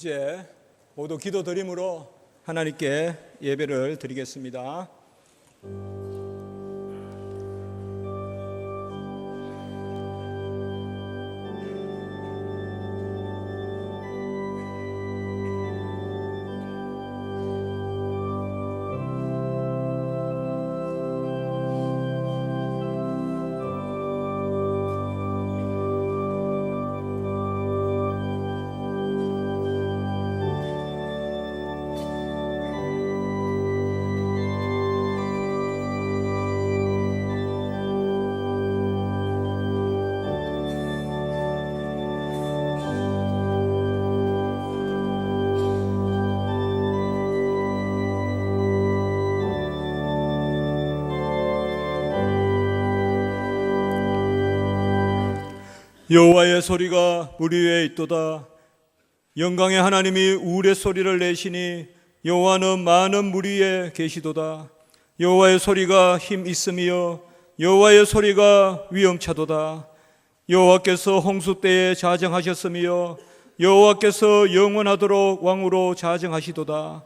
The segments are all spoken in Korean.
이제 모두 기도드림으로 하나님께 예배를 드리겠습니다. 여호와의 소리가 물 위에 있도다. 영광의 하나님이 우레 소리를 내시니 여호와는 많은 물 위에 계시도다. 여호와의 소리가 힘 있음이여 여호와의 소리가 위엄차도다. 여호와께서 홍수 때에 자정하셨음이여 여호와께서 영원하도록 왕으로 자정하시도다.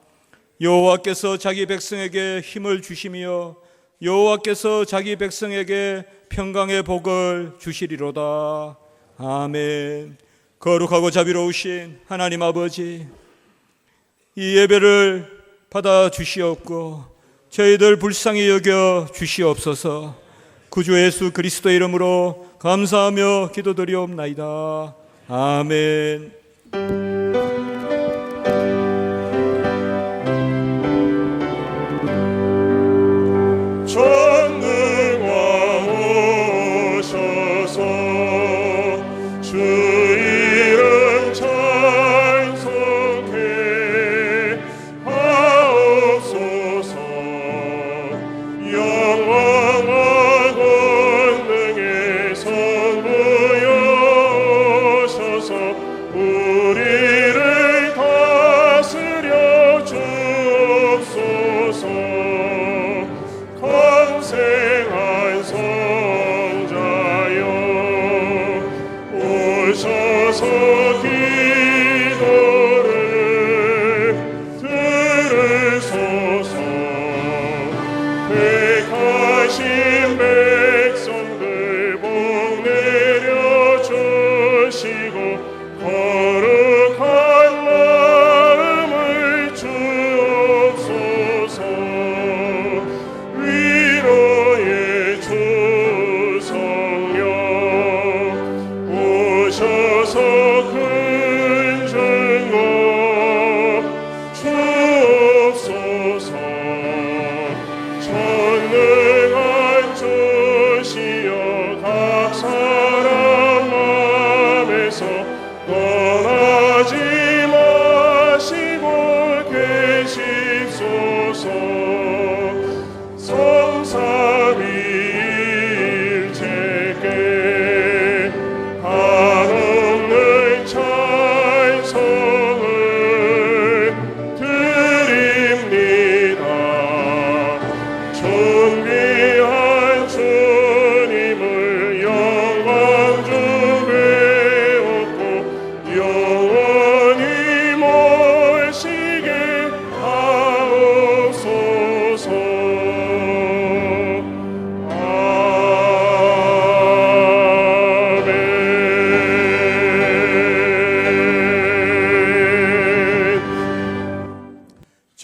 여호와께서 자기 백성에게 힘을 주시며 여호와께서 자기 백성에게 평강의 복을 주시리로다. 아멘. 거룩하고 자비로우신 하나님 아버지, 이 예배를 받아 주시옵고 저희들 불쌍히 여겨 주시옵소서. 구주 예수 그리스도 이름으로 감사하며 기도드리옵나이다. 아멘.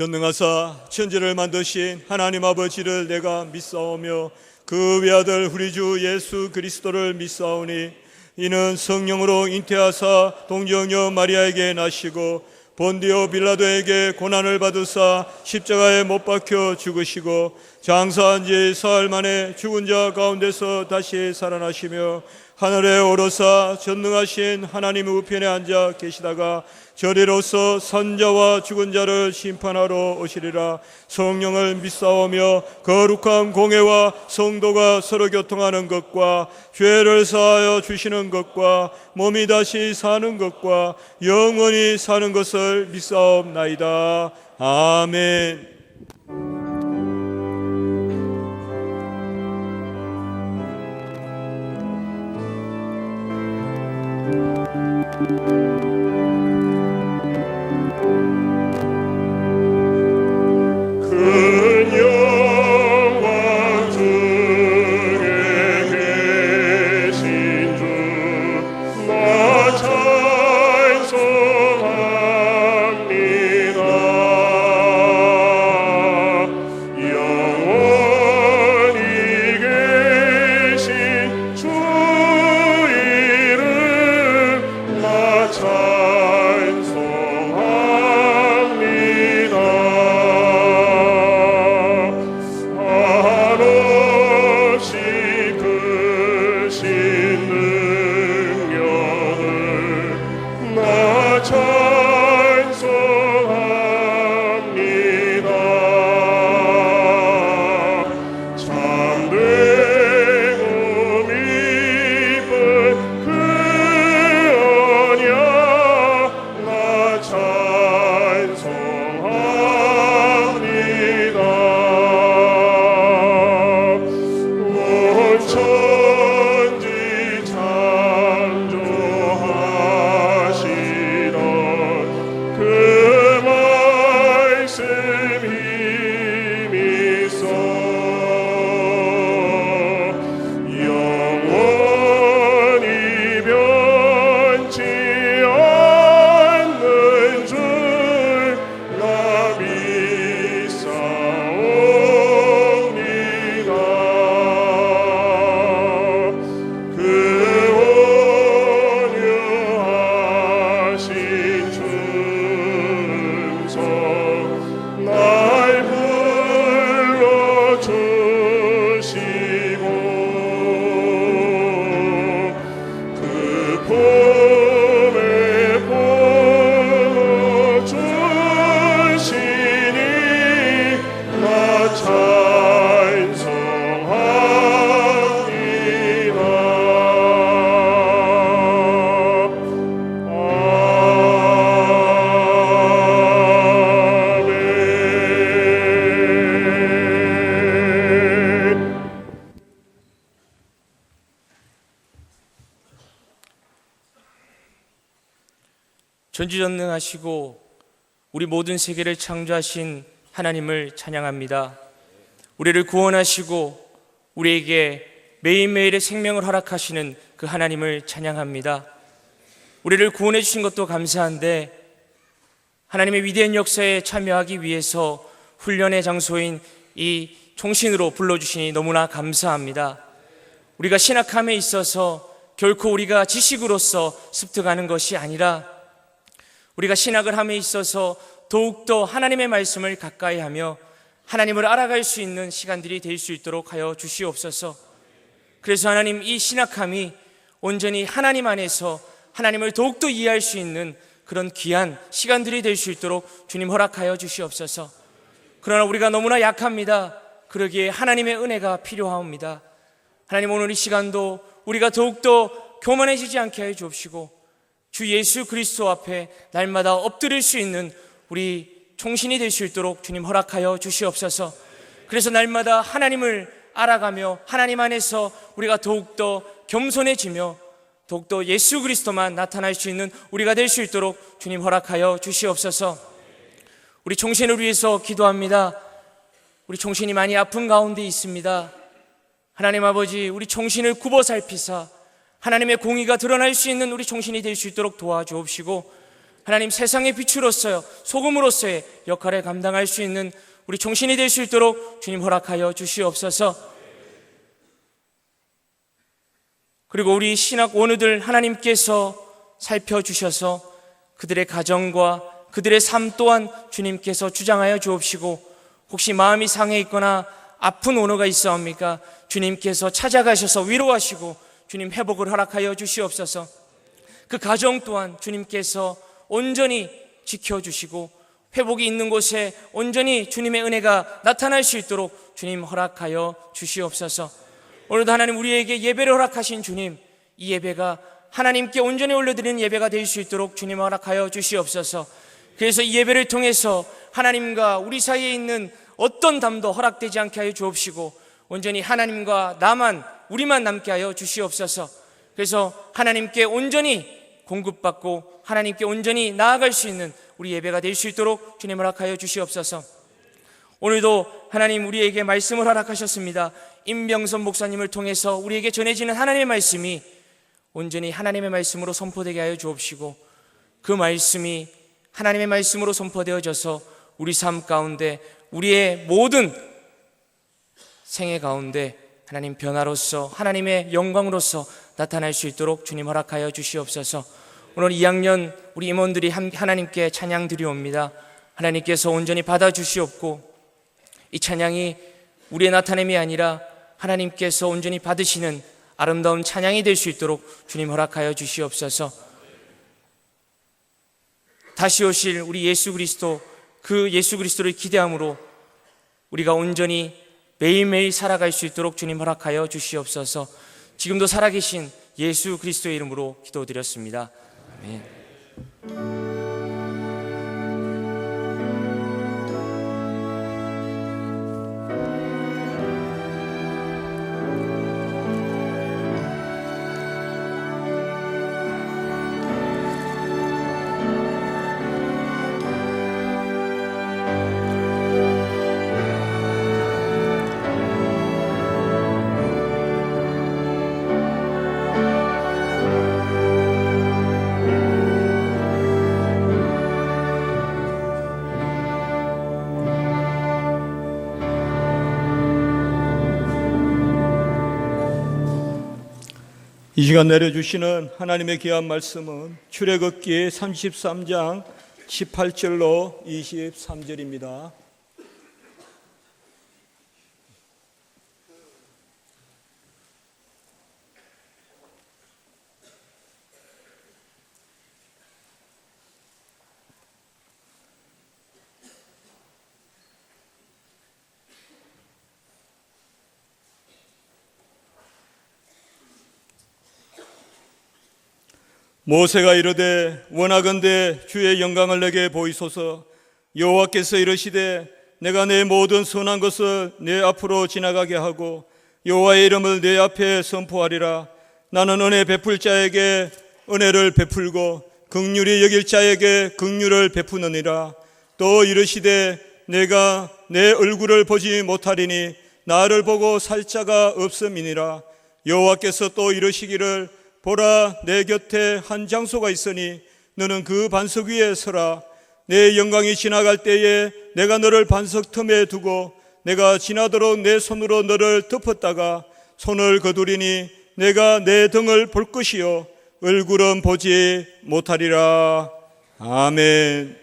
전능하사 천지를 만드신 하나님 아버지를 내가 믿사오며 그 외아들 우리 주 예수 그리스도를 믿사오니 이는 성령으로 잉태하사 동정녀 마리아에게 나시고 본디오 빌라도에게 고난을 받으사 십자가에 못 박혀 죽으시고 장사한 지 사흘 만에 죽은 자 가운데서 다시 살아나시며 하늘에 오르사 전능하신 하나님 우편에 앉아 계시다가 저리로서 산자와 죽은 자를 심판하러 오시리라. 성령을 믿사오며 거룩한 공회와 성도가 서로 교통하는 것과 죄를 사하여 주시는 것과 몸이 다시 사는 것과 영원히 사는 것을 믿사옵나이다. 아멘. 전지전능하시고 우리 모든 세계를 창조하신 하나님을 찬양합니다. 우리를 구원하시고 우리에게 매일매일의 생명을 허락하시는 그 하나님을 찬양합니다. 우리를 구원해 주신 것도 감사한데 하나님의 위대한 역사에 참여하기 위해서 훈련의 장소인 이 총신으로 불러주시니 너무나 감사합니다. 우리가 신학함에 있어서 결코 우리가 지식으로서 습득하는 것이 아니라 우리가 신학을 함에 있어서 더욱더 하나님의 말씀을 가까이 하며 하나님을 알아갈 수 있는 시간들이 될 수 있도록 하여 주시옵소서. 그래서 하나님, 이 신학함이 온전히 하나님 안에서 하나님을 더욱더 이해할 수 있는 그런 귀한 시간들이 될 수 있도록 주님 허락하여 주시옵소서. 그러나 우리가 너무나 약합니다. 그러기에 하나님의 은혜가 필요하옵니다. 하나님, 오늘 이 시간도 우리가 더욱더 교만해지지 않게 하여 주옵시고 주 예수 그리스도 앞에 날마다 엎드릴 수 있는 우리 총신이 될 수 있도록 주님 허락하여 주시옵소서. 그래서 날마다 하나님을 알아가며 하나님 안에서 우리가 더욱더 겸손해지며 더욱더 예수 그리스도만 나타날 수 있는 우리가 될 수 있도록 주님 허락하여 주시옵소서. 우리 총신을 위해서 기도합니다. 우리 총신이 많이 아픈 가운데 있습니다. 하나님 아버지, 우리 총신을 굽어 살피사 하나님의 공의가 드러날 수 있는 우리 총신이 될 수 있도록 도와주옵시고 하나님, 세상의 빛으로서요 소금으로서의 역할을 감당할 수 있는 우리 총신이 될 수 있도록 주님 허락하여 주시옵소서. 그리고 우리 신학 원우들 하나님께서 살펴주셔서 그들의 가정과 그들의 삶 또한 주님께서 주장하여 주옵시고 혹시 마음이 상해 있거나 아픈 원우가 있사옵니까? 주님께서 찾아가셔서 위로하시고 주님 회복을 허락하여 주시옵소서. 그 가정 또한 주님께서 온전히 지켜주시고 회복이 있는 곳에 온전히 주님의 은혜가 나타날 수 있도록 주님 허락하여 주시옵소서. 오늘도 하나님, 우리에게 예배를 허락하신 주님, 이 예배가 하나님께 온전히 올려드리는 예배가 될 수 있도록 주님 허락하여 주시옵소서. 그래서 이 예배를 통해서 하나님과 우리 사이에 있는 어떤 담도 허락되지 않게 하여 주옵시고 온전히 하나님과 나만, 우리만 남게 하여 주시옵소서. 그래서 하나님께 온전히 공급받고 하나님께 온전히 나아갈 수 있는 우리 예배가 될 수 있도록 주님 허락하여 주시옵소서. 오늘도 하나님, 우리에게 말씀을 허락하셨습니다. 임병선 목사님을 통해서 우리에게 전해지는 하나님의 말씀이 온전히 하나님의 말씀으로 선포되게 하여 주옵시고 그 말씀이 하나님의 말씀으로 선포되어져서 우리 삶 가운데, 우리의 모든 생애 가운데 하나님 변화로서 하나님의 영광으로서 나타날 수 있도록 주님 허락하여 주시옵소서. 오늘 2학년 우리 임원들이 하나님께 찬양 드리옵니다. 하나님께서 온전히 받아주시옵고 이 찬양이 우리의 나타냄이 아니라 하나님께서 온전히 받으시는 아름다운 찬양이 될 수 있도록 주님 허락하여 주시옵소서. 다시 오실 우리 예수 그리스도, 그 예수 그리스도를 기대함으로 우리가 온전히 매일매일 살아갈 수 있도록 주님 허락하여 주시옵소서. 지금도 살아계신 예수 그리스도의 이름으로 기도드렸습니다. 아멘. 이 시간 내려주시는 하나님의 귀한 말씀은 출애굽기 33장 18절로 23절입니다. 모세가 이르되 원하건대 주의 영광을 내게 보이소서. 여호와께서 이르시되 내가 내 모든 선한 것을 내 앞으로 지나가게 하고 여호와의 이름을 내 앞에 선포하리라. 나는 은혜 베풀 자에게 은혜를 베풀고 긍휼히 여길 자에게 긍휼을 베푸느니라. 또 이르시되 내가 내 얼굴을 보지 못하리니 나를 보고 살 자가 없음이니라. 여호와께서 또 이르시기를 보라, 내 곁에 한 장소가 있으니 너는 그 반석 위에 서라. 내 영광이 지나갈 때에 내가 너를 반석 틈에 두고 내가 지나도록 내 손으로 너를 덮었다가 손을 거두리니 내가 내 등을 볼 것이요 얼굴은 보지 못하리라. 아멘.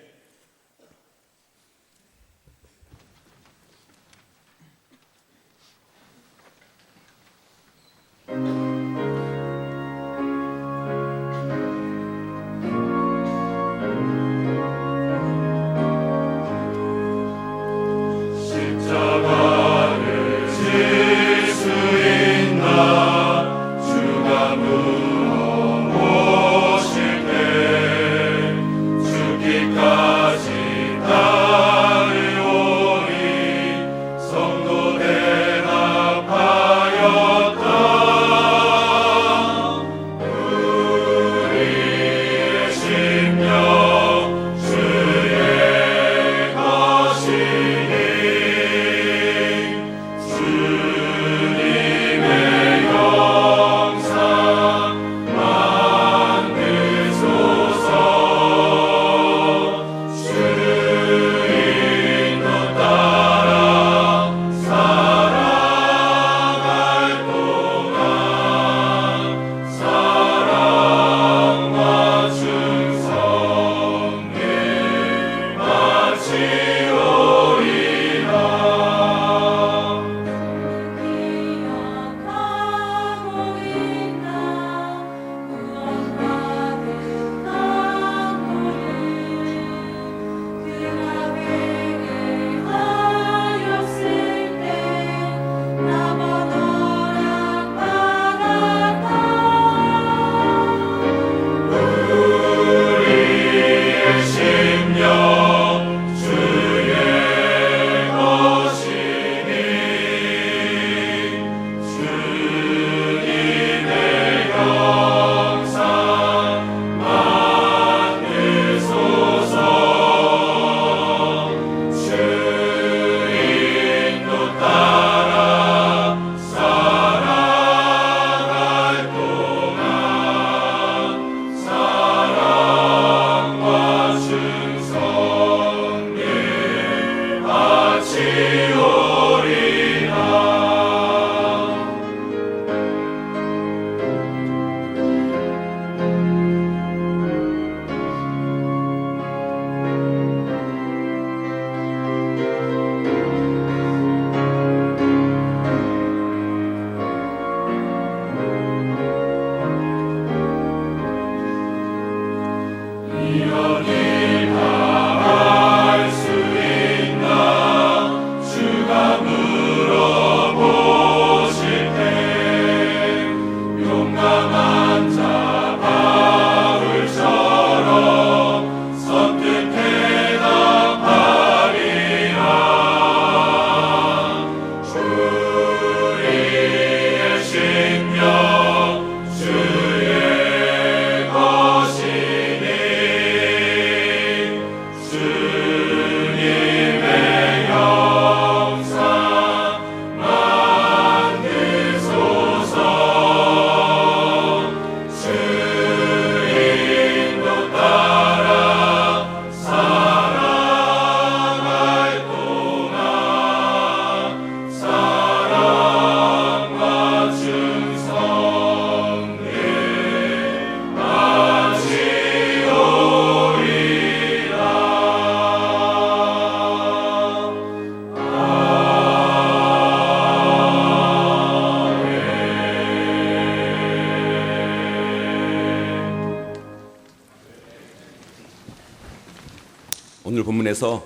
오늘 본문에서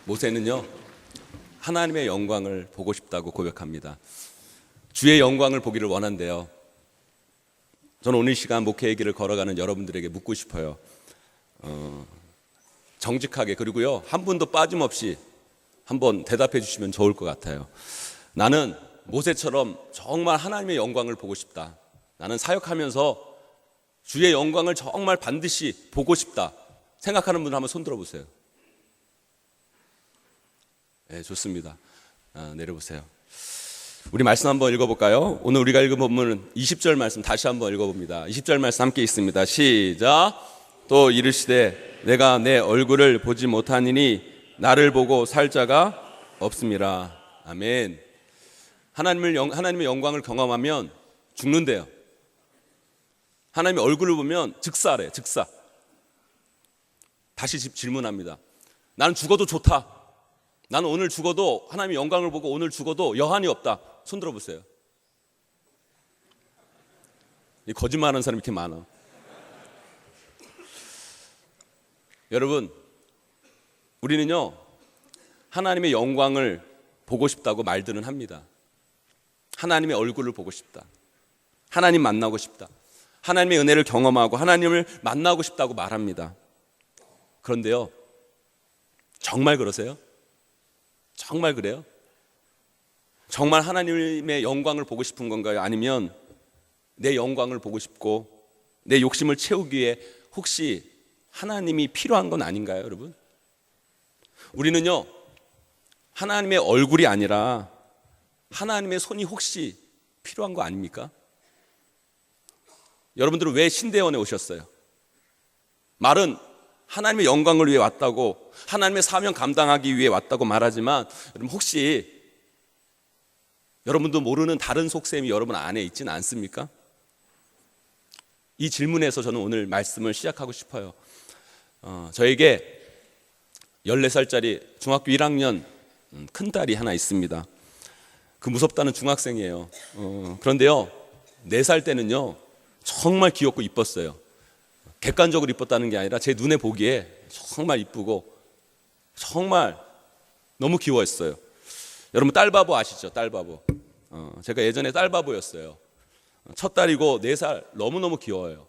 모세는요, 하나님의 영광을 보고 싶다고 고백합니다. 주의 영광을 보기를 원한대요. 저는 오늘 시간 목회의 길을 걸어가는 여러분들에게 묻고 싶어요. 정직하게, 그리고요, 한 분도 빠짐없이 한번 대답해 주시면 좋을 것 같아요. 나는 모세처럼 정말 하나님의 영광을 보고 싶다. 나는 사역하면서 주의 영광을 정말 반드시 보고 싶다 생각하는 분들 한번 손 들어보세요. 네, 좋습니다. 내려보세요. 우리 말씀 한번 읽어볼까요? 오늘 우리가 읽은 본문은 20절 말씀 다시 한번 읽어봅니다. 20절 말씀 함께 있습니다. 시작. 또 이르시되 내가 내 얼굴을 보지 못하니니 나를 보고 살 자가 없음이라. 아멘. 하나님의 영광을 경험하면 죽는데요. 하나님의 얼굴을 보면 즉사래, 즉사. 다시 질문합니다. 나는 죽어도 좋다. 나는 오늘 죽어도 하나님의 영광을 보고 오늘 죽어도 여한이 없다. 손 들어보세요. 이 거짓말하는 사람이 이렇게 많아. 여러분, 우리는요 하나님의 영광을 보고 싶다고 말들은 합니다. 하나님의 얼굴을 보고 싶다. 하나님 만나고 싶다. 하나님의 은혜를 경험하고 하나님을 만나고 싶다고 말합니다. 그런데요, 정말 그러세요? 정말 그래요? 정말 하나님의 영광을 보고 싶은 건가요? 아니면 내 영광을 보고 싶고 내 욕심을 채우기 위해 혹시 하나님이 필요한 건 아닌가요, 여러분? 우리는요 하나님의 얼굴이 아니라 하나님의 손이 혹시 필요한 거 아닙니까? 여러분들은 왜 신대원에 오셨어요? 말은 하나님의 영광을 위해 왔다고, 하나님의 사명 감당하기 위해 왔다고 말하지만, 여러분 혹시 여러분도 모르는 다른 속셈이 여러분 안에 있지는 않습니까? 이 질문에서 저는 오늘 말씀을 시작하고 싶어요. 저에게 14살짜리 중학교 1학년 큰딸이 하나 있습니다. 그 무섭다는 중학생이에요. 그런데요 4살 때는요 정말 귀엽고 이뻤어요. 객관적으로 이뻤다는 게 아니라 제 눈에 보기에 정말 이쁘고 정말 너무 귀여웠어요. 여러분 딸바보 아시죠? 딸바보. 제가 예전에 딸바보였어요. 첫 딸이고 4살 너무너무 귀여워요.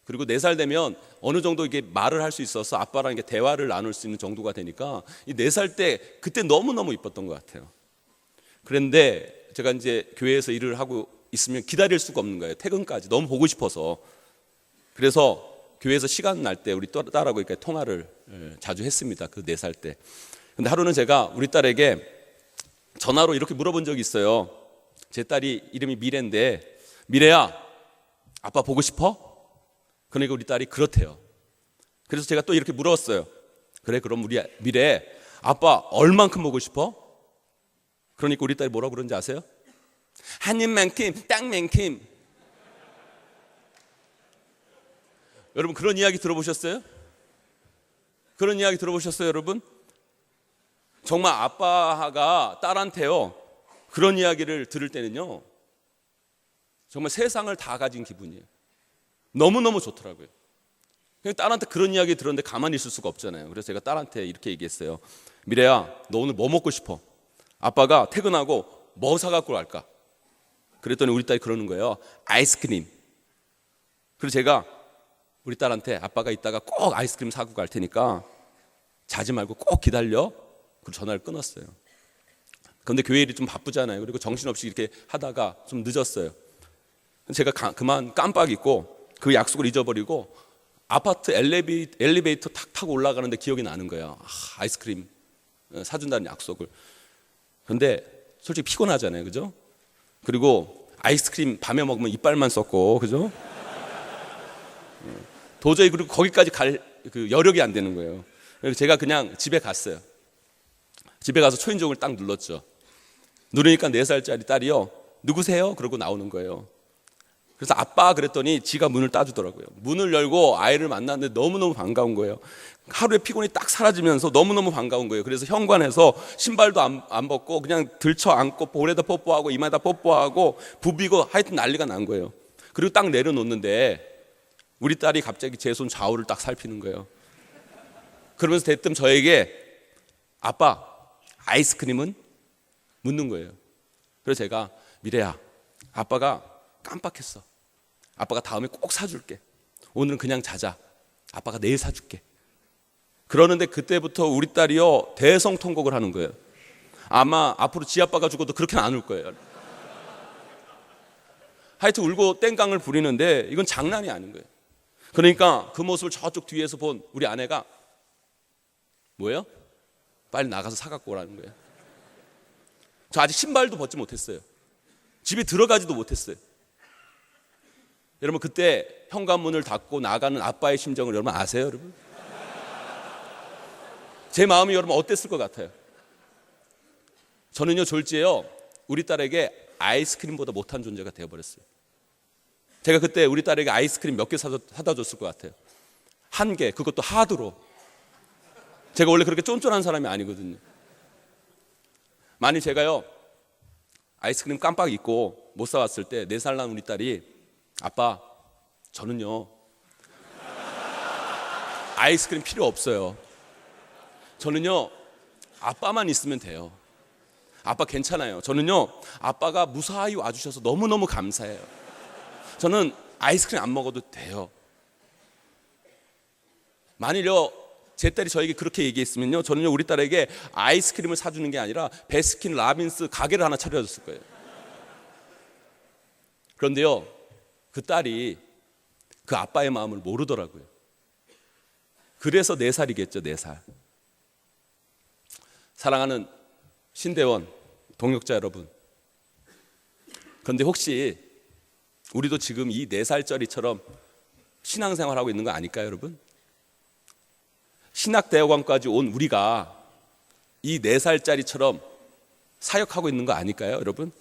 그리고 4살 되면 어느 정도 이게 말을 할 수 있어서 아빠랑 이게 대화를 나눌 수 있는 정도가 되니까 이 4살 때 그때 너무너무 이뻤던 것 같아요. 그런데 제가 이제 교회에서 일을 하고 있으면 기다릴 수가 없는 거예요. 퇴근까지 너무 보고 싶어서. 그래서 교회에서 시간 날 때 우리 딸하고 이렇게 통화를 자주 했습니다. 그 4살 때. 근데 하루는 제가 우리 딸에게 전화로 이렇게 물어본 적이 있어요. 제 딸이 이름이 미래인데, 미래야 아빠 보고 싶어? 그러니까 우리 딸이 그렇대요. 그래서 제가 또 이렇게 물었어요. 그래 그럼 우리 미래 아빠 얼만큼 보고 싶어? 그러니까 우리 딸이 뭐라고 그러는지 아세요? 한 입만큼 딱만큼. 여러분 그런 이야기 들어보셨어요? 그런 이야기 들어보셨어요 여러분? 정말 아빠가 딸한테요 그런 이야기를 들을 때는요 정말 세상을 다 가진 기분이에요. 너무너무 좋더라고요. 딸한테 그런 이야기 들었는데 가만히 있을 수가 없잖아요. 그래서 제가 딸한테 이렇게 얘기했어요. 미래야 너 오늘 뭐 먹고 싶어? 아빠가 퇴근하고 뭐 사갖고 갈까? 그랬더니 우리 딸이 그러는 거예요. 아이스크림. 그래서 제가 우리 딸한테 아빠가 이따가 꼭 아이스크림 사고 갈 테니까 자지 말고 꼭 기다려. 그리고 전화를 끊었어요. 그런데 교회 일이 좀 바쁘잖아요. 그리고 정신없이 이렇게 하다가 좀 늦었어요. 제가 그만 깜빡 잊고 그 약속을 잊어버리고 아파트 엘리베이터 탁 타고 올라가는데 기억이 나는 거예요. 아이스크림 사준다는 약속을. 그런데 솔직히 피곤하잖아요. 그죠? 그리고 아이스크림 밤에 먹으면 이빨만 썩고, 그죠? 도저히 그리고 거기까지 갈 그 여력이 안 되는 거예요. 그래서 제가 그냥 집에 갔어요. 집에 가서 초인종을 딱 눌렀죠. 누르니까 4살짜리 딸이요. 누구세요? 그러고 나오는 거예요. 그래서 아빠 그랬더니 지가 문을 따주더라고요. 문을 열고 아이를 만났는데 너무너무 반가운 거예요. 하루의 피곤이 딱 사라지면서 너무너무 반가운 거예요. 그래서 현관에서 신발도 안 벗고 그냥 들쳐 안고 볼에다 뽀뽀하고 이마에다 뽀뽀하고 부비고 하여튼 난리가 난 거예요. 그리고 딱 내려놓는데 우리 딸이 갑자기 제 손 좌우를 딱 살피는 거예요. 그러면서 대뜸 저에게 아빠 아이스크림은? 묻는 거예요. 그래서 제가 미래야 아빠가 깜빡했어. 아빠가 다음에 꼭 사줄게. 오늘은 그냥 자자. 아빠가 내일 사줄게. 그러는데 그때부터 우리 딸이요 대성통곡을 하는 거예요. 아마 앞으로 지 아빠가 죽어도 그렇게는 안 울 거예요. 하여튼 울고 땡깡을 부리는데 이건 장난이 아닌 거예요. 그러니까 그 모습을 저쪽 뒤에서 본 우리 아내가 뭐예요? 빨리 나가서 사갖고 오라는 거예요. 저 아직 신발도 벗지 못했어요. 집에 들어가지도 못했어요. 여러분, 그때 현관문을 닫고 나가는 아빠의 심정을 여러분 아세요, 여러분? 제 마음이 여러분 어땠을 것 같아요? 저는요, 졸지에요, 우리 딸에게 아이스크림보다 못한 존재가 되어버렸어요. 제가 그때 우리 딸에게 아이스크림 몇 개 사다 줬을 것 같아요. 한 개, 그것도 하드로. 제가 원래 그렇게 쫀쫀한 사람이 아니거든요. 만일 제가요, 아이스크림 깜빡 잊고 못 사왔을 때 4살 난 우리 딸이 아빠, 저는요 아이스크림 필요 없어요. 저는요 아빠만 있으면 돼요. 아빠 괜찮아요. 저는요 아빠가 무사히 와주셔서 너무너무 감사해요. 저는 아이스크림 안 먹어도 돼요. 만일요 제 딸이 저에게 그렇게 얘기했으면요, 저는요 우리 딸에게 아이스크림을 사주는 게 아니라 베스킨 라빈스 가게를 하나 차려줬을 거예요. 그런데요, 그 딸이 그 아빠의 마음을 모르더라고요. 그래서 4살이겠죠, 4살. 사랑하는 신대원 동역자 여러분, 그런데 혹시 우리도 지금 이 4살짜리처럼 신앙생활하고 있는 거 아닐까요, 여러분? 신학대학원까지 온 우리가 이 4살짜리처럼 사역하고 있는 거 아닐까요, 여러분?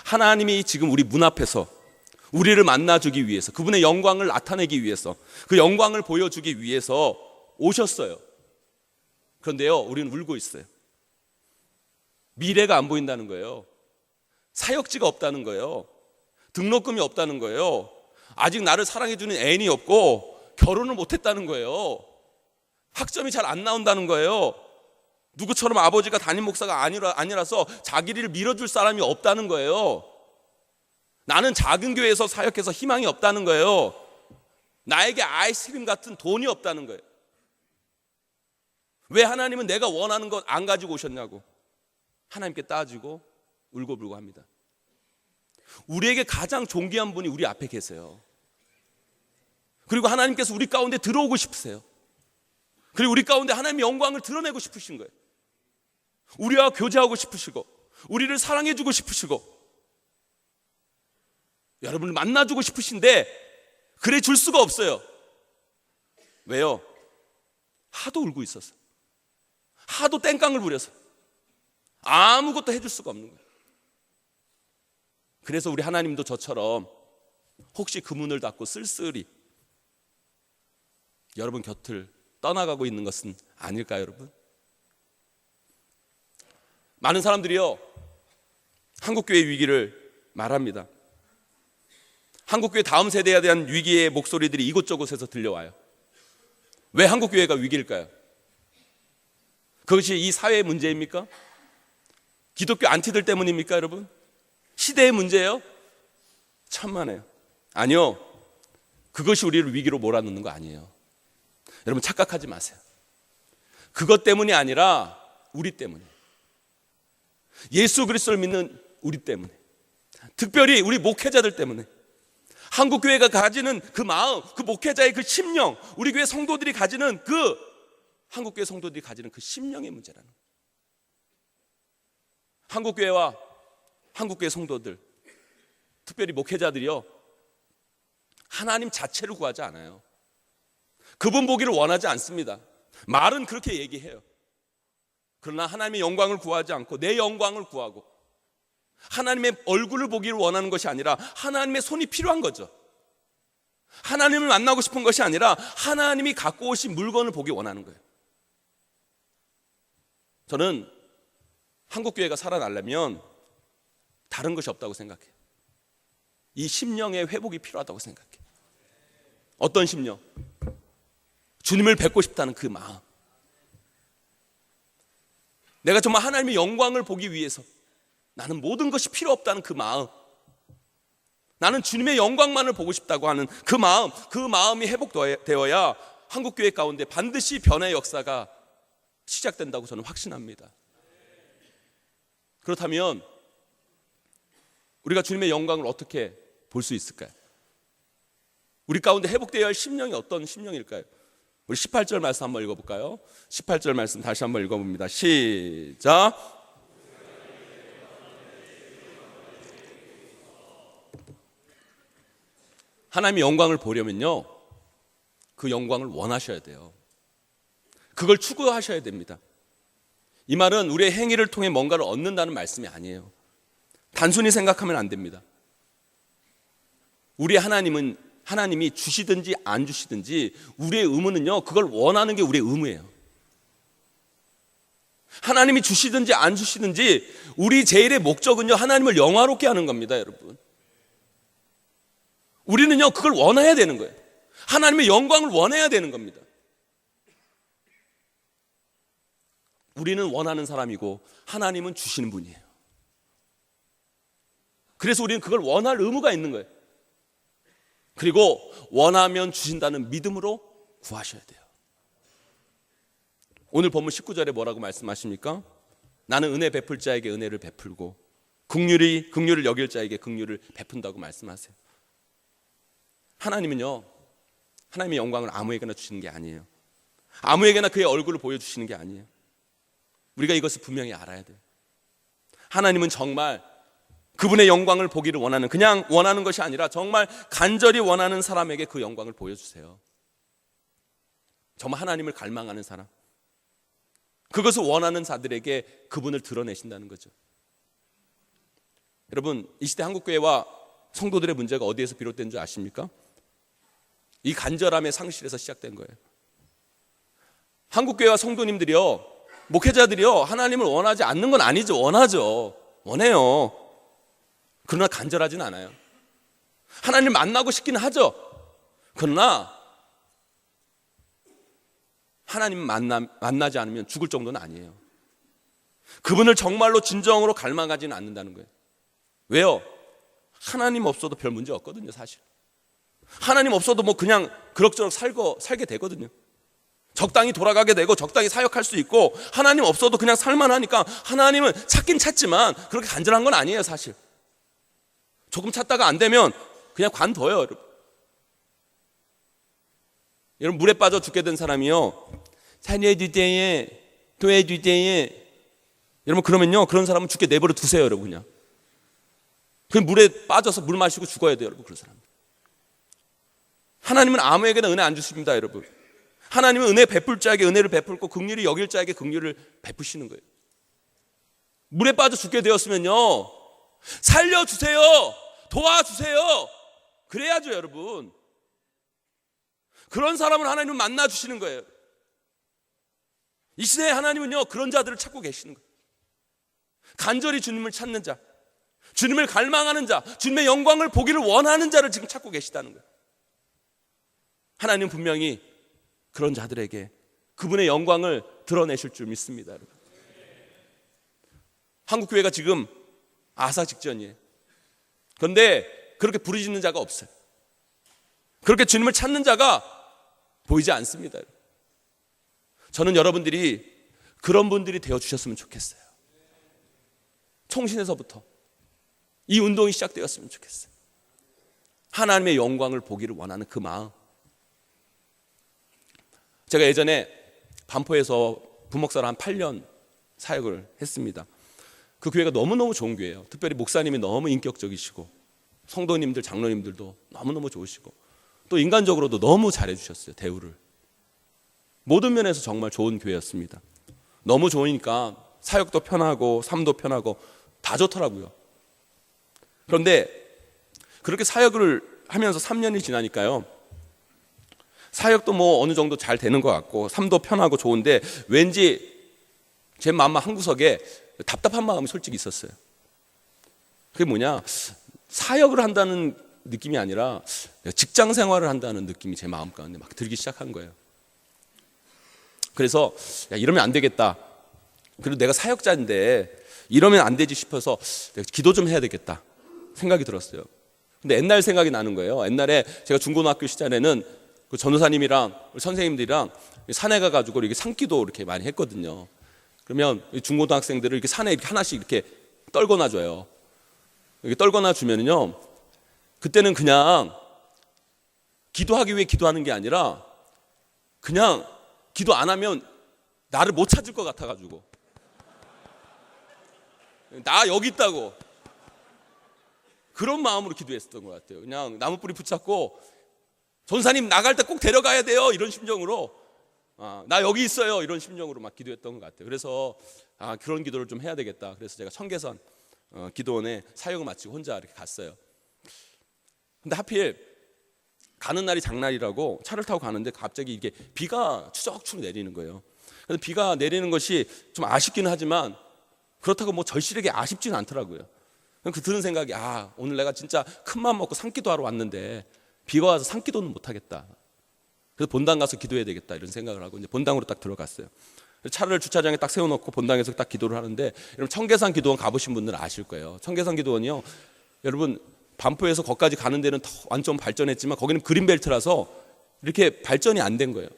하나님이 지금 우리 문 앞에서 우리를 만나주기 위해서, 그분의 영광을 나타내기 위해서, 그 영광을 보여주기 위해서 오셨어요. 그런데요, 우리는 울고 있어요. 미래가 안 보인다는 거예요. 사역지가 없다는 거예요. 등록금이 없다는 거예요. 아직 나를 사랑해주는 애인이 없고 결혼을 못했다는 거예요. 학점이 잘 안 나온다는 거예요. 누구처럼 아버지가 담임 목사가 아니라서 자기를 밀어줄 사람이 없다는 거예요. 나는 작은 교회에서 사역해서 희망이 없다는 거예요. 나에게 아이스크림 같은 돈이 없다는 거예요. 왜 하나님은 내가 원하는 것 안 가지고 오셨냐고 하나님께 따지고 울고불고 합니다. 우리에게 가장 존귀한 분이 우리 앞에 계세요. 그리고 하나님께서 우리 가운데 들어오고 싶으세요. 그리고 우리 가운데 하나님의 영광을 드러내고 싶으신 거예요. 우리와 교제하고 싶으시고 우리를 사랑해주고 싶으시고 여러분을 만나주고 싶으신데 그래 줄 수가 없어요. 왜요? 하도 울고 있어서, 하도 땡깡을 부려서 아무것도 해줄 수가 없는 거예요. 그래서 우리 하나님도 저처럼 혹시 그 문을 닫고 쓸쓸히 여러분 곁을 떠나가고 있는 것은 아닐까요, 여러분? 많은 사람들이요, 한국교회 위기를 말합니다. 한국교회 다음 세대에 대한 위기의 목소리들이 이곳저곳에서 들려와요. 왜 한국교회가 위기일까요? 그것이 이 사회의 문제입니까? 기독교 안티들 때문입니까, 여러분? 시대의 문제예요? 천만에요. 아니요, 그것이 우리를 위기로 몰아넣는 거 아니에요. 여러분 착각하지 마세요. 그것 때문이 아니라 우리 때문에, 예수 그리스도를 믿는 우리 때문에, 특별히 우리 목회자들 때문에, 한국교회가 가지는 그 마음, 그 목회자의 그 심령, 우리 교회 성도들이 가지는 한국교회 성도들이 가지는 그 심령의 문제라는 거예요. 한국교회와 한국교회 성도들, 특별히 목회자들이요, 하나님 자체를 구하지 않아요. 그분 보기를 원하지 않습니다. 말은 그렇게 얘기해요. 그러나 하나님의 영광을 구하지 않고 내 영광을 구하고 하나님의 얼굴을 보기를 원하는 것이 아니라 하나님의 손이 필요한 거죠. 하나님을 만나고 싶은 것이 아니라 하나님이 갖고 오신 물건을 보기 원하는 거예요. 저는 한국교회가 살아나려면 다른 것이 없다고 생각해요. 이 심령의 회복이 필요하다고 생각해요. 어떤 심령? 주님을 뵙고 싶다는 그 마음. 내가 정말 하나님의 영광을 보기 위해서 나는 모든 것이 필요 없다는 그 마음, 나는 주님의 영광만을 보고 싶다고 하는 그 마음, 그 마음이 회복되어야 한국교회 가운데 반드시 변화의 역사가 시작된다고 저는 확신합니다. 그렇다면 우리가 주님의 영광을 어떻게 볼 수 있을까요? 우리 가운데 회복되어야 할 심령이 어떤 심령일까요? 우리 18절 말씀 한번 읽어볼까요? 18절 말씀 다시 한번 읽어봅니다. 시작. 하나님의 영광을 보려면요, 그 영광을 원하셔야 돼요. 그걸 추구하셔야 됩니다. 이 말은 우리의 행위를 통해 뭔가를 얻는다는 말씀이 아니에요. 단순히 생각하면 안 됩니다. 우리 하나님이 주시든지 안 주시든지 우리의 의무는요, 그걸 원하는 게 우리의 의무예요. 하나님이 주시든지 안 주시든지 우리 제일의 목적은요, 하나님을 영화롭게 하는 겁니다, 여러분. 우리는요, 그걸 원해야 되는 거예요. 하나님의 영광을 원해야 되는 겁니다. 우리는 원하는 사람이고 하나님은 주시는 분이에요. 그래서 우리는 그걸 원할 의무가 있는 거예요. 그리고 원하면 주신다는 믿음으로 구하셔야 돼요. 오늘 본문 19절에 뭐라고 말씀하십니까? 나는 은혜 베풀 자에게 은혜를 베풀고 긍휼을 여길 자에게 긍휼을 베푼다고 말씀하세요. 하나님은요, 하나님의 영광을 아무에게나 주시는 게 아니에요. 아무에게나 그의 얼굴을 보여주시는 게 아니에요. 우리가 이것을 분명히 알아야 돼요. 하나님은 정말 그분의 영광을 보기를 원하는, 그냥 원하는 것이 아니라 정말 간절히 원하는 사람에게 그 영광을 보여주세요. 정말 하나님을 갈망하는 사람, 그것을 원하는 자들에게 그분을 드러내신다는 거죠. 여러분, 이 시대 한국교회와 성도들의 문제가 어디에서 비롯된 줄 아십니까? 이 간절함의 상실에서 시작된 거예요. 한국교회와 성도님들이요, 목회자들이요, 하나님을 원하지 않는 건 아니죠. 원하죠. 원해요. 그러나 간절하진 않아요. 하나님을 만나고 싶긴 하죠. 그러나 하나님 만나지 않으면 죽을 정도는 아니에요. 그분을 정말로 진정으로 갈망하지는 않는다는 거예요. 왜요? 하나님 없어도 별 문제 없거든요, 사실. 하나님 없어도 뭐 그냥 그럭저럭 살게 되거든요. 적당히 돌아가게 되고 적당히 사역할 수 있고, 하나님 없어도 그냥 살만하니까 하나님은 찾긴 찾지만 그렇게 간절한 건 아니에요, 사실. 조금 찾다가 안 되면 그냥 관둬요, 여러분. 여러분, 물에 빠져 죽게 된 사람이요, 살려주세요, 도와주세요, 여러분, 그러면요, 그런 사람은 죽게 내버려 두세요, 여러분. 그냥 그 물에 빠져서 물 마시고 죽어야 돼요, 여러분. 그런 사람. 하나님은 아무에게나 은혜 안 주십니다, 여러분. 하나님은 은혜 베풀 자에게 은혜를 베풀고 긍휼히 여길 자에게 긍휼을 베푸시는 거예요. 물에 빠져 죽게 되었으면요, 살려주세요, 도와주세요, 그래야죠, 여러분. 그런 사람을 하나님은 만나 주시는 거예요. 이 시대에 하나님은요, 그런 자들을 찾고 계시는 거예요. 간절히 주님을 찾는 자, 주님을 갈망하는 자, 주님의 영광을 보기를 원하는 자를 지금 찾고 계시다는 거예요. 하나님은 분명히 그런 자들에게 그분의 영광을 드러내실 줄 믿습니다, 여러분. 한국교회가 지금 아사 직전이에요. 그런데 그렇게 부르짖는 자가 없어요. 그렇게 주님을 찾는 자가 보이지 않습니다. 저는 여러분들이 그런 분들이 되어주셨으면 좋겠어요. 총신에서부터 이 운동이 시작되었으면 좋겠어요. 하나님의 영광을 보기를 원하는 그 마음. 제가 예전에 반포에서 부목사로 한 8년 사역을 했습니다. 그 교회가 너무너무 좋은 교회예요. 특별히 목사님이 너무 인격적이시고 성도님들, 장로님들도 너무너무 좋으시고 또 인간적으로도 너무 잘해주셨어요, 대우를. 모든 면에서 정말 좋은 교회였습니다. 너무 좋으니까 사역도 편하고 삶도 편하고 다 좋더라고요. 그런데 그렇게 사역을 하면서 3년이 지나니까요, 사역도 뭐 어느 정도 잘 되는 것 같고 삶도 편하고 좋은데 왠지 제 마음 한구석에 답답한 마음이 솔직히 있었어요. 그게 뭐냐, 사역을 한다는 느낌이 아니라 직장 생활을 한다는 느낌이 제 마음 가운데 막 들기 시작한 거예요. 그래서 야, 이러면 안 되겠다. 그리고 내가 사역자인데 이러면 안 되지 싶어서 내가 기도 좀 해야 되겠다 생각이 들었어요. 근데 옛날 생각이 나는 거예요. 옛날에 제가 중고등학교 시절에는 그 전도사님이랑 선생님들이랑 산에 가가지고 이렇게 산기도 이렇게 많이 했거든요. 그러면 중고등학생들을 이렇게 산에 이렇게 하나씩 이렇게 떨궈놔 줘요. 이렇게 떨궈놔 주면은요, 그때는 그냥 기도하기 위해 기도하는 게 아니라 그냥 기도 안 하면 나를 못 찾을 것 같아가지고, 나 여기 있다고, 그런 마음으로 기도했었던 것 같아요. 그냥 나무뿌리 붙잡고 전사님 나갈 때 꼭 데려가야 돼요, 이런 심정으로, 나 여기 있어요, 이런 심정으로 막 기도했던 것 같아요. 그래서 그런 기도를 좀 해야 되겠다. 그래서 제가 청계산 기도원에 사역을 마치고 혼자 이렇게 갔어요. 근데 하필 가는 날이 장날이라고 차를 타고 가는데 갑자기 이게 비가 추적추적 내리는 거예요. 그래서 비가 내리는 것이 좀 아쉽기는 하지만 그렇다고 뭐 절실하게 아쉽지는 않더라고요. 그 드는 생각이, 오늘 내가 진짜 큰 마음 먹고 산기도 하러 왔는데 비가 와서 산기도는 못 하겠다. 그래서 본당 가서 기도해야 되겠다, 이런 생각을 하고 이제 본당으로 딱 들어갔어요. 차를 주차장에 딱 세워놓고 본당에서 딱 기도를 하는데, 여러분 청계산 기도원 가보신 분들은 아실 거예요. 청계산 기도원이요, 여러분 반포에서 거기까지 가는 데는 더 완전 발전했지만 거기는 그린벨트라서 이렇게 발전이 안 된 거예요.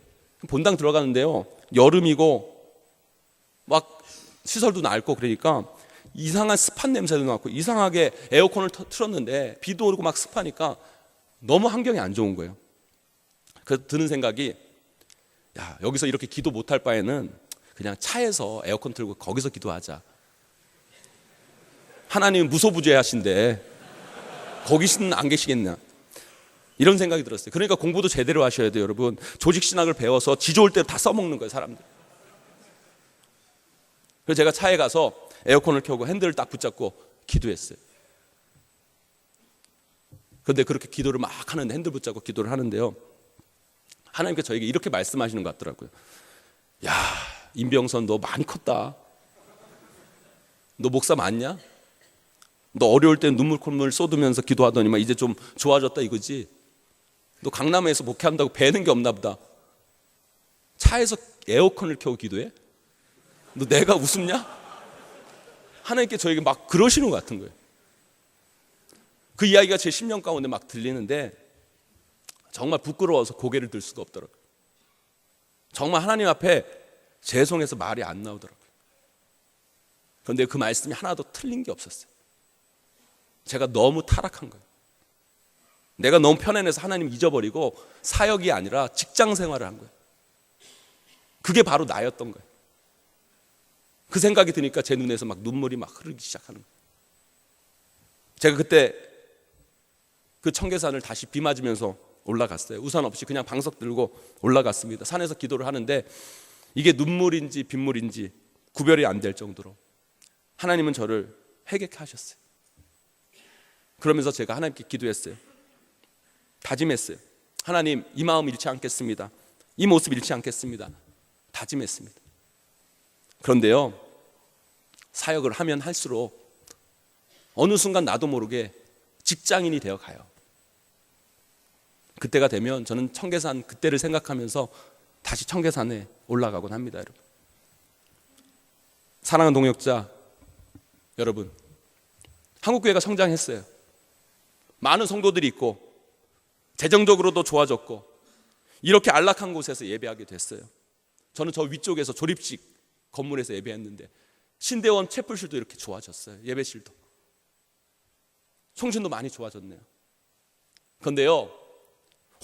본당 들어가는데요, 여름이고 막 시설도 낡고 그러니까 이상한 습한 냄새도 나고 이상하게 에어컨을 틀었는데 비도 오고 막 습하니까 너무 환경이 안 좋은 거예요. 그래서 드는 생각이, 여기서 이렇게 기도 못할 바에는 그냥 차에서 에어컨 틀고 거기서 기도하자. 하나님은 무소부재하신데 거기는 안 계시겠냐, 이런 생각이 들었어요. 그러니까 공부도 제대로 하셔야 돼요, 여러분. 조직신학을 배워서 지 좋을 대로 다 써먹는 거예요, 사람들. 그래서 제가 차에 가서 에어컨을 켜고 핸들을 딱 붙잡고 기도했어요. 그런데 그렇게 기도를 막 하는데, 핸들 붙잡고 기도를 하는데요, 하나님께서 저에게 이렇게 말씀하시는 것 같더라고요. 임병선 너 많이 컸다. 너 목사 맞냐? 너 어려울 때 눈물 콧물 쏟으면서 기도하더니만 이제 좀 좋아졌다 이거지? 너 강남에서 목회한다고 배는 게 없나 보다. 차에서 에어컨을 켜고 기도해? 너 내가 우습냐? 하나님께 저에게 막 그러시는 것 같은 거예요. 그 이야기가 제 심령 가운데 막 들리는데 정말 부끄러워서 고개를 들 수가 없더라고요. 정말 하나님 앞에 죄송해서 말이 안 나오더라고요. 그런데 그 말씀이 하나도 틀린 게 없었어요. 제가 너무 타락한 거예요. 내가 너무 편안해서 하나님 잊어버리고 사역이 아니라 직장 생활을 한 거예요. 그게 바로 나였던 거예요. 그 생각이 드니까 제 눈에서 막 눈물이 막 흐르기 시작하는 거예요. 제가 그때 그 청계산을 다시 비 맞으면서 올라갔어요. 우산 없이 그냥 방석 들고 올라갔습니다. 산에서 기도를 하는데 이게 눈물인지 빗물인지 구별이 안 될 정도로 하나님은 저를 회개케 하셨어요. 그러면서 제가 하나님께 기도했어요. 다짐했어요. 하나님, 이 마음 잃지 않겠습니다. 이 모습 잃지 않겠습니다. 다짐했습니다. 그런데요, 사역을 하면 할수록 어느 순간 나도 모르게 직장인이 되어 가요. 그때가 되면 저는 청계산 그때를 생각하면서 다시 청계산에 올라가곤 합니다, 여러분. 사랑하는 동역자 여러분, 한국교회가 성장했어요. 많은 성도들이 있고 재정적으로도 좋아졌고 이렇게 안락한 곳에서 예배하게 됐어요. 저는 저 위쪽에서 조립식 건물에서 예배했는데 신대원 채플실도 이렇게 좋아졌어요. 예배실도. 송신도 많이 좋아졌네요. 그런데요,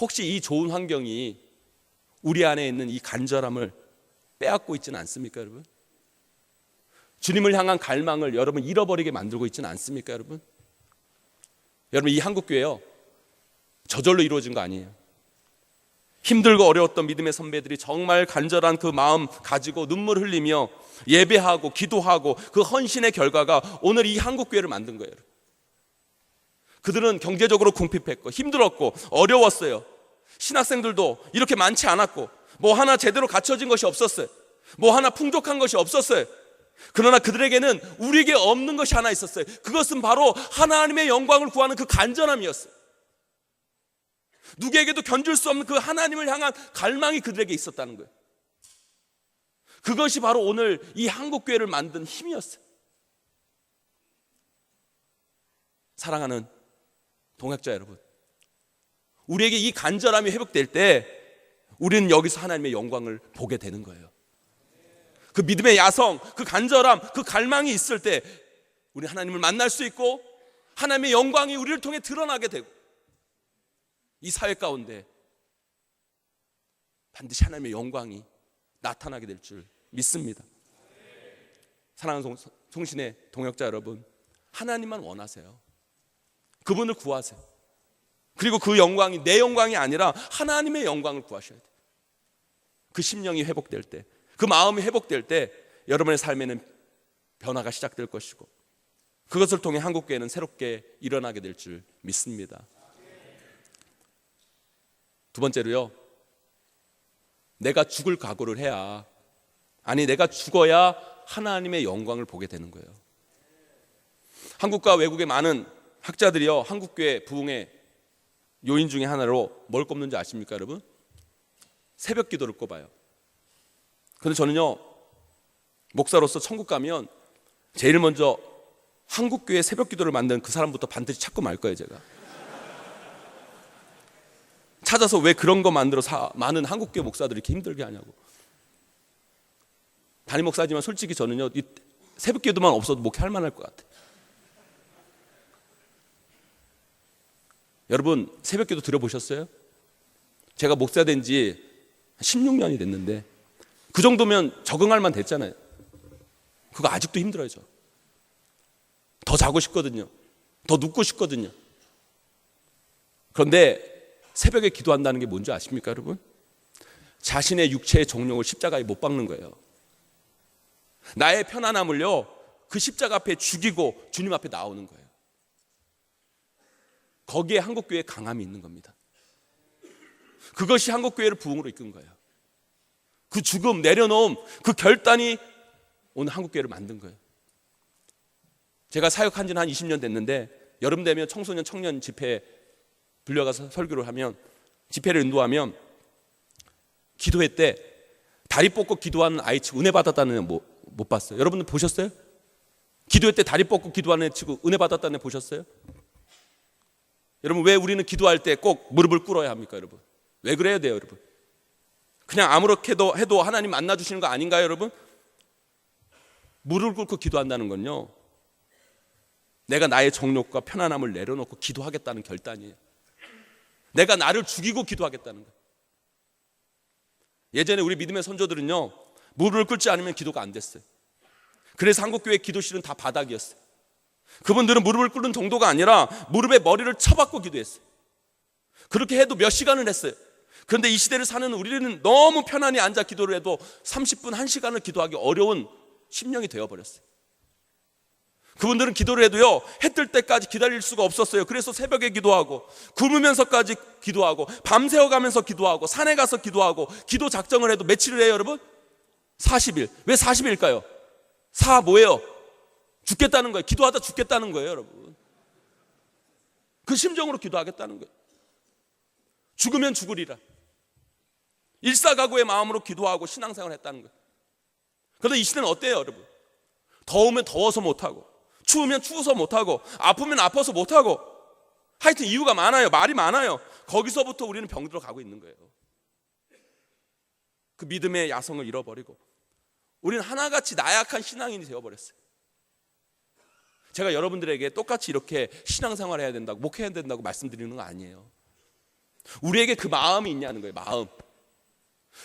혹시 이 좋은 환경이 우리 안에 있는 이 간절함을 빼앗고 있지는 않습니까, 여러분? 주님을 향한 갈망을 여러분 잃어버리게 만들고 있지는 않습니까, 여러분? 여러분, 이 한국교회요, 저절로 이루어진 거 아니에요. 힘들고 어려웠던 믿음의 선배들이 정말 간절한 그 마음 가지고 눈물 흘리며 예배하고 기도하고 그 헌신의 결과가 오늘 이 한국교회를 만든 거예요. 그들은 경제적으로 궁핍했고 힘들었고 어려웠어요. 신학생들도 이렇게 많지 않았고 뭐 하나 제대로 갖춰진 것이 없었어요. 뭐 하나 풍족한 것이 없었어요. 그러나 그들에게는 우리에게 없는 것이 하나 있었어요. 그것은 바로 하나님의 영광을 구하는 그 간절함이었어요. 누구에게도 견줄 수 없는 그 하나님을 향한 갈망이 그들에게 있었다는 거예요. 그것이 바로 오늘 이 한국교회를 만든 힘이었어요. 사랑하는 동역자 여러분, 우리에게 이 간절함이 회복될 때 우리는 여기서 하나님의 영광을 보게 되는 거예요. 그 믿음의 야성, 그 간절함, 그 갈망이 있을 때 우리 하나님을 만날 수 있고 하나님의 영광이 우리를 통해 드러나게 되고 이 사회 가운데 반드시 하나님의 영광이 나타나게 될 줄 믿습니다. 사랑하는 송신의 동역자 여러분, 하나님만 원하세요. 그분을 구하세요. 그리고 그 영광이 내 영광이 아니라 하나님의 영광을 구하셔야 돼요. 그 심령이 회복될 때, 그 마음이 회복될 때 여러분의 삶에는 변화가 시작될 것이고, 그것을 통해 한국교회는 새롭게 일어나게 될 줄 믿습니다. 두 번째로요, 내가 죽을 각오를 해야, 아니 내가 죽어야 하나님의 영광을 보게 되는 거예요. 한국과 외국의 많은 학자들이요, 한국교회 부흥의 요인 중에 하나로 뭘 꼽는지 아십니까 여러분? 새벽 기도를 꼽아요. 그런데 저는요, 목사로서 천국 가면 제일 먼저 한국교회 새벽 기도를 만든 그 사람부터 반드시 찾고 말 거예요. 제가 찾아서 왜 그런 거 만들어서 많은 한국교회 목사들이 이렇게 힘들게 하냐고. 담임 목사지만 솔직히 저는요, 이 새벽 기도만 없어도 목회할 만할 것 같아요. 여러분 새벽 기도 들어보셨어요? 제가 목사 된 지 16년이 됐는데 그 정도면 적응할 만 됐잖아요. 그거 아직도 힘들어요. 저. 더 자고 싶거든요. 더 눕고 싶거든요. 그런데 새벽에 기도한다는 게 뭔지 아십니까 여러분? 자신의 육체의 정욕을 십자가에 못 박는 거예요. 나의 편안함을요, 그 십자가 앞에 죽이고 주님 앞에 나오는 거예요. 거기에 한국교회의 강함이 있는 겁니다. 그것이 한국교회를 부흥으로 이끈 거예요. 그 죽음, 내려놓음, 그 결단이 오늘 한국교회를 만든 거예요. 제가 사역한 지는 한 20년 됐는데 여름 되면 청소년 청년 집회에 불려가서 설교를 하면, 집회를 인도하면 기도회 때 다리 뻗고 기도하는 아이 치고 은혜 받았다는 애 못 봤어요? 여러분들 보셨어요? 기도회 때 다리 뻗고 기도하는 애 치고 은혜 받았다는 애 보셨어요? 여러분 왜 우리는 기도할 때 꼭 무릎을 꿇어야 합니까 여러분? 왜 그래야 돼요 여러분? 그냥 아무렇게도 해도 하나님 만나주시는 거 아닌가요 여러분? 무릎을 꿇고 기도한다는 건요, 내가 나의 정욕과 편안함을 내려놓고 기도하겠다는 결단이에요. 내가 나를 죽이고 기도하겠다는 거예요. 예전에 우리 믿음의 선조들은요, 무릎을 꿇지 않으면 기도가 안 됐어요. 그래서 한국교회 기도실은 다 바닥이었어요. 그분들은 무릎을 꿇는 정도가 아니라 무릎에 머리를 쳐박고 기도했어요. 그렇게 해도 몇 시간을 했어요. 그런데 이 시대를 사는 우리는 너무 편안히 앉아 기도를 해도 30분, 1시간을 기도하기 어려운 심령이 되어버렸어요. 그분들은 기도를 해도요, 해 뜰 때까지 기다릴 수가 없었어요. 그래서 새벽에 기도하고 굶으면서까지 기도하고 밤새워 가면서 기도하고 산에 가서 기도하고, 기도 작정을 해도 며칠을 해요 여러분? 40일. 왜 40일일까요? 뭐예요? 죽겠다는 거예요. 기도하다 죽겠다는 거예요 여러분. 그 심정으로 기도하겠다는 거예요. 죽으면 죽으리라. 일사각오의 마음으로 기도하고 신앙생활을 했다는 거예요. 그런데 이 시대는 어때요 여러분? 더우면 더워서 못하고, 추우면 추워서 못하고, 아프면 아파서 못하고, 하여튼 이유가 많아요. 말이 많아요. 거기서부터 우리는 병들어 가고 있는 거예요. 그 믿음의 야성을 잃어버리고 우리는 하나같이 나약한 신앙인이 되어버렸어요. 제가 여러분들에게 똑같이 이렇게 신앙생활을 해야 된다고, 목회해야 된다고 말씀드리는 거 아니에요. 우리에게 그 마음이 있냐는 거예요. 마음.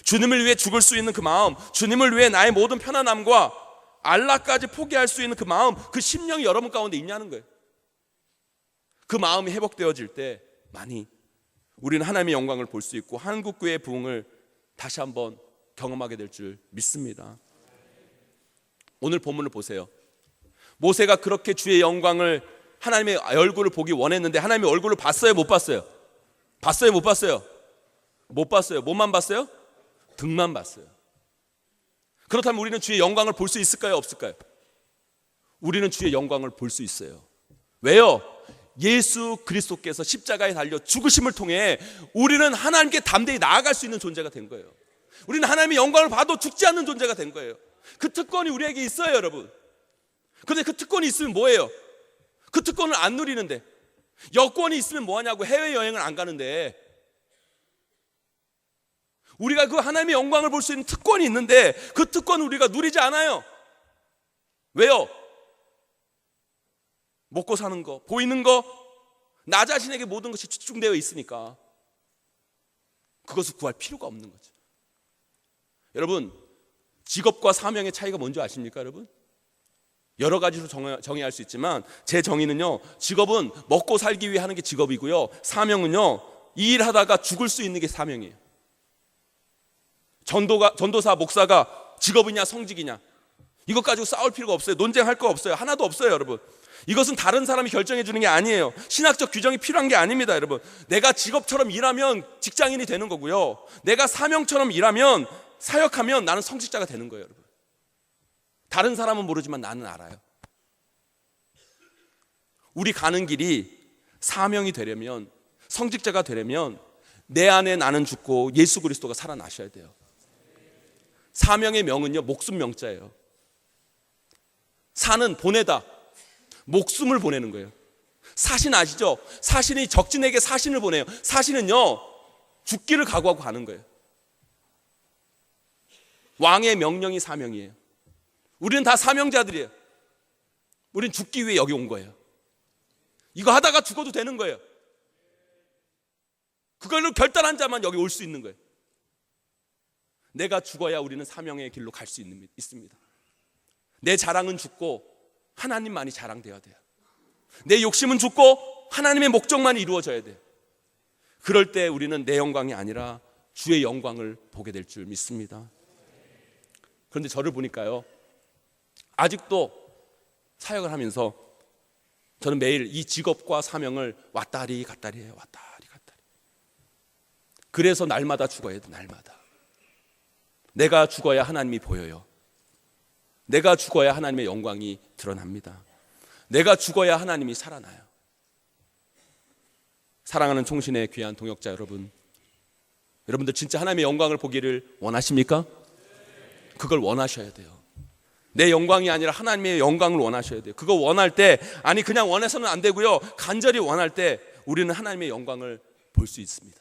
주님을 위해 죽을 수 있는 그 마음, 주님을 위해 나의 모든 편안함과 안락까지 포기할 수 있는 그 마음, 그 심령이 여러분 가운데 있냐는 거예요. 그 마음이 회복되어질 때 많이 우리는 하나님의 영광을 볼 수 있고 한국교회의 부흥을 다시 한번 경험하게 될 줄 믿습니다. 오늘 본문을 보세요. 모세가 그렇게 주의 영광을, 하나님의 얼굴을 보기 원했는데 하나님의 얼굴을 봤어요? 못 봤어요? 봤어요? 못 봤어요? 못 봤어요. 뭐만 봤어요? 등만 봤어요. 그렇다면 우리는 주의 영광을 볼 수 있을까요? 없을까요? 우리는 주의 영광을 볼 수 있어요. 왜요? 예수 그리스도께서 십자가에 달려 죽으심을 통해 우리는 하나님께 담대히 나아갈 수 있는 존재가 된 거예요. 우리는 하나님의 영광을 봐도 죽지 않는 존재가 된 거예요. 그 특권이 우리에게 있어요 여러분. 그런데 그 특권이 있으면 뭐예요? 그 특권을 안 누리는데, 여권이 있으면 뭐하냐고, 해외여행을 안 가는데, 우리가 그 하나님의 영광을 볼 수 있는 특권이 있는데 그 특권을 우리가 누리지 않아요. 왜요? 먹고 사는 거, 보이는 거, 나 자신에게 모든 것이 집중되어 있으니까 그것을 구할 필요가 없는 거죠. 여러분, 직업과 사명의 차이가 뭔지 아십니까, 여러분? 여러 가지로 정의할 수 있지만 제 정의는요, 직업은 먹고 살기 위해 하는 게 직업이고요, 사명은요, 이 일하다가 죽을 수 있는 게 사명이에요. 전도사, 목사가 직업이냐 성직이냐, 이것 가지고 싸울 필요가 없어요. 논쟁할 거 없어요. 하나도 없어요, 여러분. 이것은 다른 사람이 결정해 주는 게 아니에요. 신학적 규정이 필요한 게 아닙니다, 여러분. 내가 직업처럼 일하면 직장인이 되는 거고요, 내가 사명처럼 일하면, 사역하면 나는 성직자가 되는 거예요, 여러분. 다른 사람은 모르지만 나는 알아요. 우리 가는 길이 사명이 되려면, 성직자가 되려면 내 안에 나는 죽고 예수 그리스도가 살아나셔야 돼요. 사명의 명은요, 목숨 명자예요. 사는 보내다, 목숨을 보내는 거예요. 사신 아시죠? 사신이 적진에게 사신을 보내요. 사신은요, 죽기를 각오하고 가는 거예요. 왕의 명령이 사명이에요. 우리는 다 사명자들이에요. 우리는 죽기 위해 여기 온 거예요. 이거 하다가 죽어도 되는 거예요. 그걸로 결단한 자만 여기 올 수 있는 거예요. 내가 죽어야 우리는 사명의 길로 갈 수 있습니다. 내 자랑은 죽고 하나님만이 자랑되어야 돼요. 내 욕심은 죽고 하나님의 목적만 이루어져야 돼요. 그럴 때 우리는 내 영광이 아니라 주의 영광을 보게 될 줄 믿습니다. 그런데 저를 보니까요, 아직도 사역을 하면서 저는 매일 이 직업과 사명을 왔다리 갔다리 해요. 왔다리 갔다리. 그래서 날마다 죽어야 돼, 날마다. 내가 죽어야 하나님이 보여요. 내가 죽어야 하나님의 영광이 드러납니다. 내가 죽어야 하나님이 살아나요. 사랑하는 총신의 귀한 동역자 여러분, 여러분들 진짜 하나님의 영광을 보기를 원하십니까? 그걸 원하셔야 돼요. 내 영광이 아니라 하나님의 영광을 원하셔야 돼요. 그거 원할 때, 아니 그냥 원해서는 안 되고요, 간절히 원할 때 우리는 하나님의 영광을 볼 수 있습니다.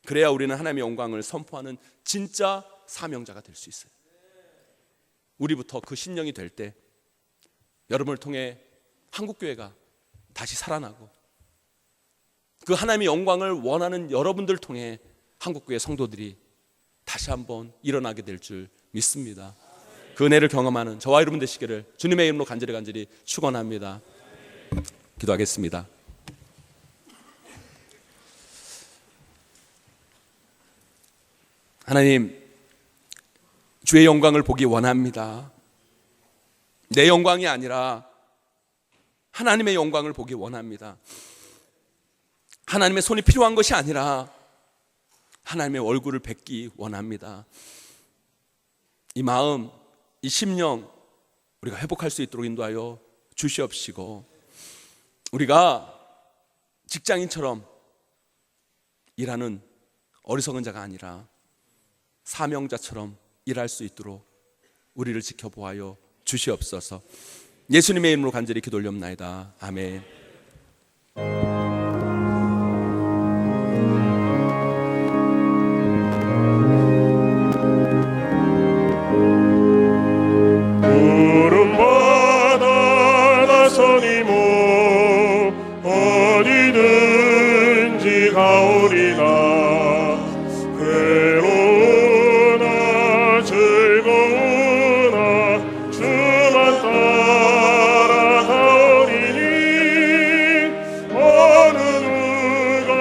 그래야 우리는 하나님의 영광을 선포하는 진짜 사명자가 될 수 있어요. 우리부터 그 신령이 될 때 여러분을 통해 한국교회가 다시 살아나고, 그 하나님의 영광을 원하는 여러분들을 통해 한국교회 성도들이 다시 한번 일어나게 될 줄 믿습니다. 그 은혜를 경험하는 저와 여러분 되시기를 주님의 이름으로 간절히 축원합니다. 기도하겠습니다. 하나님, 주의 영광을 보기 원합니다. 내 영광이 아니라 하나님의 영광을 보기 원합니다. 하나님의 손이 필요한 것이 아니라 하나님의 얼굴을 뵙기 원합니다. 이 마음, 이 심령 우리가 회복할 수 있도록 인도하여 주시옵시고, 우리가 직장인처럼 일하는 어리석은 자가 아니라 사명자처럼 일할 수 있도록 우리를 지켜보아요 주시옵소서. 예수님의 이름으로 간절히 기도 올려옵나이다. 아멘. 구름바다 나서니 모 어디든지 가오리라. 괴로우나 즐거우나 주만 따라가오리니 어느 누가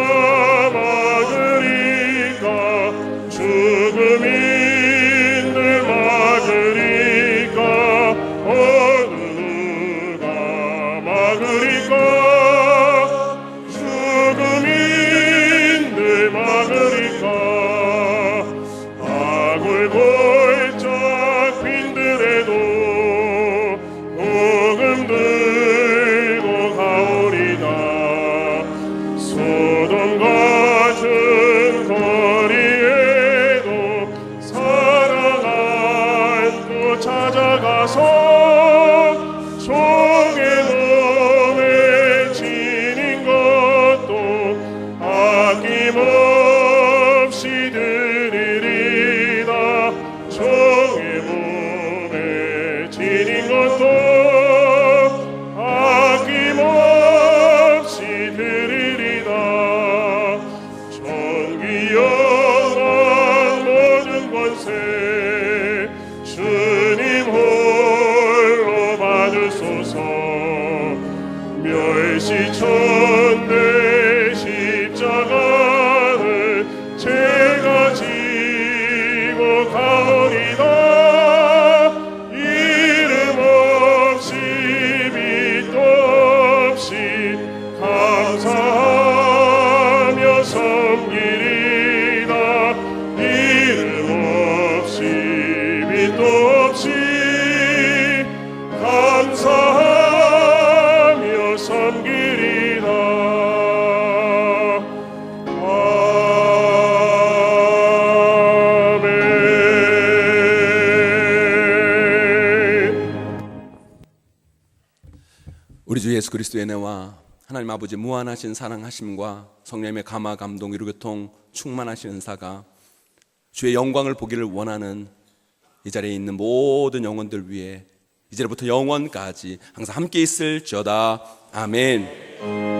막으리까. 죽음인들 막으리까. 어느 누가 막으리까. 죽음인들 막으리까. 아굴 골짝 빈들에도 복음 들고 가오리나. 소돔 같은 거리에도 사랑 안고 찾아가서 종의 몸에 지닌 것도 아낌없이 드리리다. 종의 몸에 지닌 것도 아낌없이 드리리다. 전기 영광 모든 권세 우리 주 예수 그리스도의 은혜와 하나님 아버지 무한하신 사랑하심과 성령의 감화 감동 위로 교통 충만하신 은사가 주의 영광을 보기를 원하는 이 자리에 있는 모든 영혼들 위해 이제부터 영원까지 항상 함께 있을지어다. 아멘.